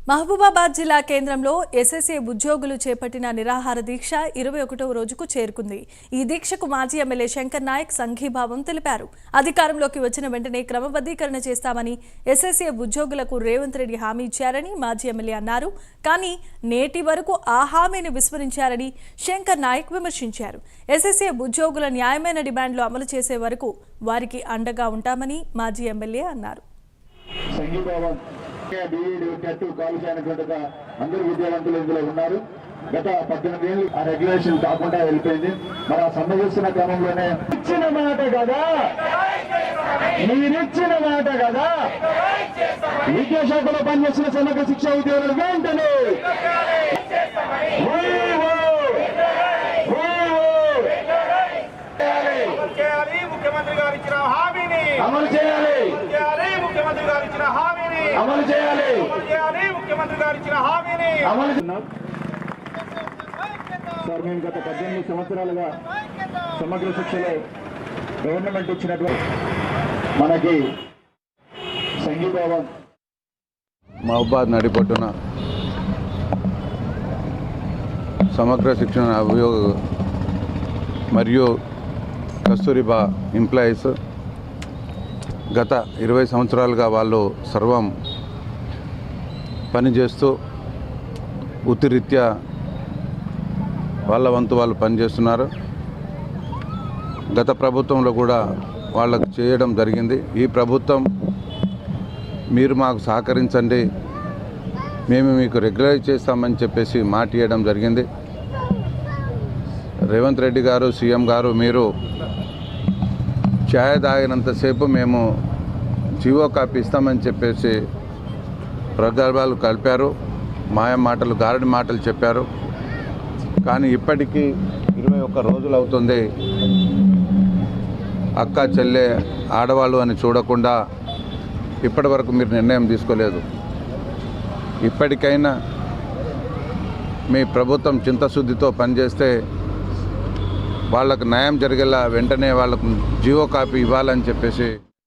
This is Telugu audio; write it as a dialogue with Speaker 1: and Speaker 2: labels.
Speaker 1: మహబూబాబాద్ జిల్లా కేంద్రంలో ఎస్ఎస్ఏ ఉద్యోగులు చేపట్టిన నిరాహార దీక్ష 21వ రోజుకు చేరుకుంది. ఈ దీక్షకు మాజీ ఎమ్మెల్యే శంకర్ నాయక్ సంఘీభావం తెలిపారు. అధికారంలోకి వచ్చిన వెంటనే క్రమబద్ధీకరణ చేస్తామని ఎస్ఎస్ఏ ఉద్యోగులకు రేవంత్ రెడ్డి హామీ ఇచ్చారని మాజీ ఎమ్మెల్యే అన్నారు. కానీ నేటి వరకు ఆ హామీని విస్మరించారని శంకర్ నాయక్ విమర్శించారు. ఎస్ఎస్ఏ ఉద్యోగుల న్యాయమైన డిమాండ్లు అమలు చేసే వరకు వారికి అండగా ఉంటామని మాజీ ఎమ్మెల్యే అన్నారు.
Speaker 2: అందరూ విద్యావంతులు ఇందులో ఉన్నారు. గత 18 ఏళ్ళు ఆ రెగ్యులేషన్ కాకుండా వెళ్ళిపోయింది. మన సంబంధిస్తున్న క్రమంలోనే ఇచ్చిన మాట కదా, మీరిచ్చిన మాట కదా, విద్యాశాఖలో పనిచేసిన సమగ్ర శిక్షా ఉద్యోగులు వెంటనే
Speaker 3: ముఖ్యమంత్రి గారు ఇచ్చిన హామీని
Speaker 2: అమలు చేయాలి,
Speaker 3: ముఖ్యమంత్రి గారు ఇచ్చిన హామీని
Speaker 2: అమలు చేయాలి,
Speaker 3: ముఖ్యమంత్రి గారు ఇచ్చిన హామీని
Speaker 2: అమలు. సార్, మేము గత 18 సంవత్సరాలుగా సమగ్ర శిక్షలో గవర్నమెంట్ ఇచ్చినటువంటి మనకి సంఘీభావం
Speaker 4: మహబూబాబాద్ నడిపొట్టున సమగ్ర శిక్షణ అభియోగ మరియు కస్తూరిబా ఎంప్లాయీస్ గత 20 సంవత్సరాలుగా వాళ్ళు సర్వం పనిచేస్తూ వృత్తిరీత్యా వాళ్ళ వంతు వాళ్ళు పనిచేస్తున్నారు. గత ప్రభుత్వంలో కూడా వాళ్ళకు చేయడం జరిగింది. ఈ ప్రభుత్వం మీరు మాకు సహకరించండి, మేము మీకు రెగ్యులైజ్ చేస్తామని చెప్పేసి మాట ఇవ్వడం జరిగింది. రేవంత్ రెడ్డి గారు, సీఎం గారు, మీరు ఛాయ్ తాగినంతసేపు మేము జీవో కాపీ ఇస్తామని చెప్పేసి ప్రగల్భాలు కలిపారు, మాయ మాటలు, గారడి మాటలు చెప్పారు. కానీ ఇప్పటికీ 21 రోజులు అవుతుంది. అక్క చెల్లె ఆడవాళ్ళు అని చూడకుండా ఇప్పటి వరకు మీరు నిర్ణయం తీసుకోలేదు. ఇప్పటికైనా మీ ప్రభుత్వం చిత్తశుద్ధితో పనిచేస్తే వాళ్ళకు న్యాయం జరిగేలా వెంటనే వాళ్ళకు జీవో కాపీ ఇవ్వాలని చెప్పేసి